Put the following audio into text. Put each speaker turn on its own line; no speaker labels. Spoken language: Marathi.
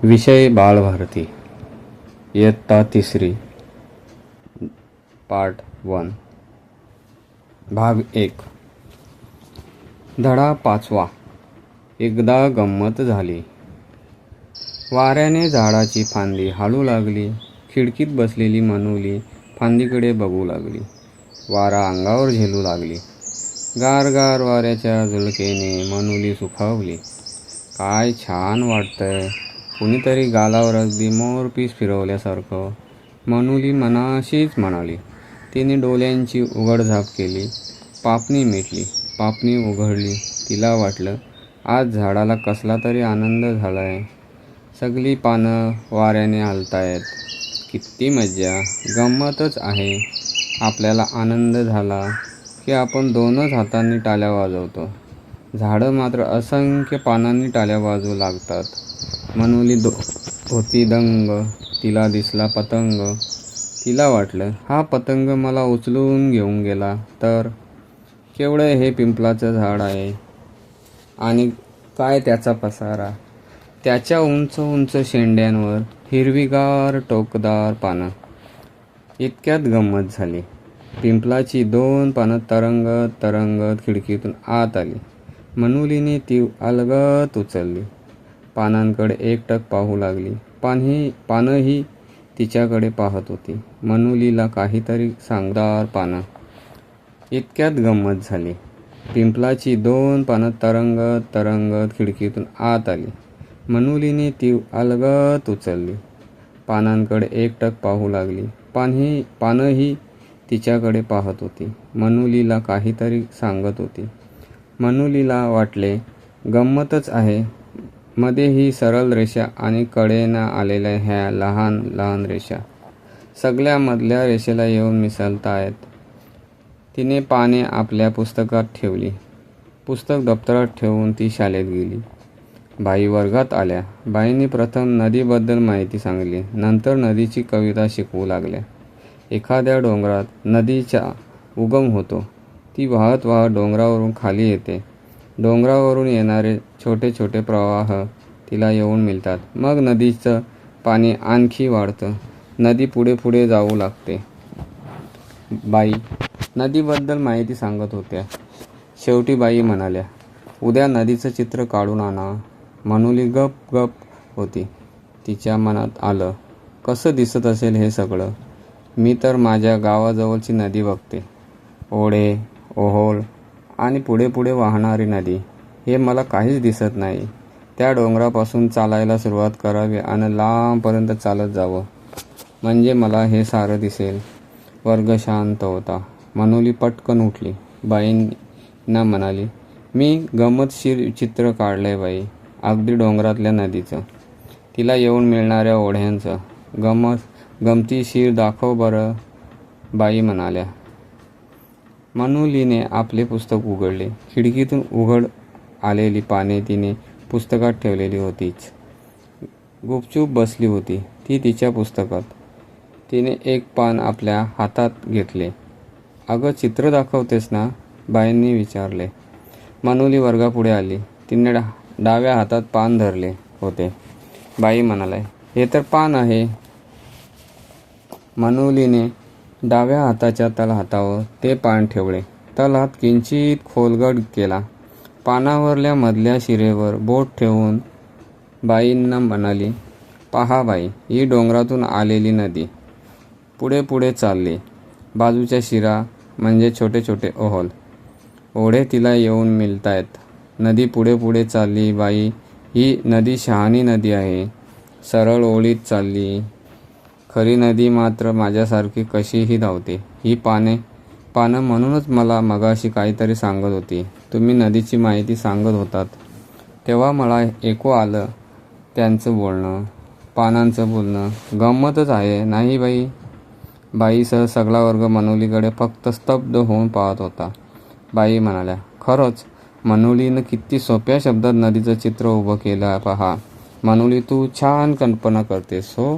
विषय बालभारती इयत्ता 3 पार्ट 1 भाग 1 धडा 5. एकदा गंमत झाली. वाऱ्याने झाडाची फांदी हालू लागली. खिडकीत बसलेली मनूली फांदीकडे बघू लागली. वारा अंगावर झेलू लागली. गार गार वाऱ्याच्या झुळकेने मनूली सुखावली. काय छान वाटतंय. कुणीतरी गालावर अगदी मोरपीस फिरवल्यासारखं मनूली मनाशीच म्हणाली. तिने डोळ्यांची उघडझाप केली. पापणी मिटली. पापणी उघडली. तिला वाटलं आज झाडाला कसला तरी आनंद झालाय. सगळी पानं वाऱ्याने हलतायत. किती मज्जा. गंमतच आहे. आपल्याला आनंद झाला की आपण 2च हातांनी टाळ्या वाजवतो. झाडं मात्र असंख्य पानांनी टाळ्या वाजवू लागतात. मनूली होती दंग. तिला दिसला पतंग. तिला वाटलं हा पतंग मला उचलून घेऊन गेला तर. केवढं हे पिंपळाचं झाड आहे आणि काय त्याचा पसारा. त्याच्या उंच उंच शेंड्यांवर हिरवीगार टोकदार पानं. इतक्यात गंमत झाली. पिंपळाची 2 पानं तरंगत तरंगत खिडकीतून आत आली. मनूलीने ती अलगद उचलली. पानांकडे एकटक पाहू लागली. पानंही तिच्याकडे पाहत होती. मनूलीला काहीतरी सांगदार पानं. इतक्यात गंमत झाली. पिंपळाची 2 पानं तरंगत तरंगत खिडकीतून आत आली. मनूलीने ती अलगद उचलली. पानांकडे एकटक पाहू लागली. पानंही तिच्याकडे पाहत होती. मनूलीला काहीतरी सांगत होती. मनूलीला वाटले गंमतच आहे. मध्ये ही सरळ रेषा आणि कडेनं आलेल्या ह्या लहान लहान रेषा सगळ्या मधल्या रेषेला येऊन मिसळतायत. तिने पाने आपल्या पुस्तकात ठेवली. पुस्तक दप्तरात ठेवून ती शाळेत गेली. बाई वर्गात आल्या. बाईंनी प्रथम नदीबद्दल माहिती सांगितली. नंतर नदीची कविता शिकवू लागल्या. एखाद्या डोंगरात नदीचा उगम होतो. ती वाहत वाहत डोंगरावरून खाली येते. डोंगरावरून येणारे छोटे छोटे प्रवाह तिला येऊन मिळतात. मग नदीचं पाणी आणखी वाढतं. नदी पुढे पुढे जाऊ लागते. बाई नदीबद्दल माहिती सांगत होत्या. शेवटी बाई म्हणाल्या, उद्या नदीचं चित्र काढून आणा. मनूली गप गप होती. तिच्या मनात आलं, कसं दिसत असेल हे सगळं. मी तर माझ्या गावाजवळची नदी बघते. ओढे, ओहोळ आणि पुढे पुढे वाहणारी नदी. हे मला काहीच दिसत नाही. त्या डोंगरापासून चालायला सुरुवात करावी आणि लांबपर्यंत चालत जावं म्हणजे मला हे सारं दिसेल. वर्ग शांत होता. मनूली पटकन उठली. बाईंना म्हणाली, मी गंमतशीर चित्र काढलंय बाई. अगदी डोंगरातल्या नदीचं. तिला येऊन मिळणाऱ्या ओढ्यांचं. गमतीशीर दाखव बरं. बाई म्हणाल्या. मनूलीने आपले पुस्तक उघडले. खिडकीतून उघड आलेली पाने तिने पुस्तकात ठेवलेली होतीच. गुपचूप बसली होती ती तिच्या पुस्तकात. तिने एक पान आपल्या हातात घेतले. अगं चित्र दाखवतेस ना? बाईंनी विचारले. मनूली वर्गापुढे आली. तिने डाव्या हातात पान धरले होते. बाई म्हणाल्या, हे तर पान आहे. मनूलीने डाव्या हाताच्या तळहातावर ते पान ठेवले. तळहात किंचित खोलगट केला. पानावरल्या मधल्या शिरेवर बोट ठेवून बाईंना म्हणाली, पहा बाई, ही डोंगरातून आलेली नदी पुढे पुढे चालली. बाजूच्या शिरा म्हणजे छोटे छोटे ओहोळ. ओढे तिला येऊन मिळतायत. नदी पुढे पुढे चालली बाई. ही नदी शहाणी नदी आहे. सरळ ओळीत चालली. खरी नदी मात्र माझ्यासारखी कशीही धावते. ही पानं म्हणूनच मला मगाशी काहीतरी सांगत होती. तुम्ही नदीची माहिती सांगत होतात तेव्हा मला ऐकू आलं त्यांचं बोलणं, पानांचं बोलणं. गंमतच आहे नाही बाई? बाईसह सगळा वर्ग मनूलीकडे फक्त स्तब्ध होऊन पाहत होता. बाई म्हणाल्या, खरंच मनूलीनं किती सोप्या शब्दात नदीचं चित्र उभं केलं. पहा मनूली, तू छान कल्पना करतेस हो.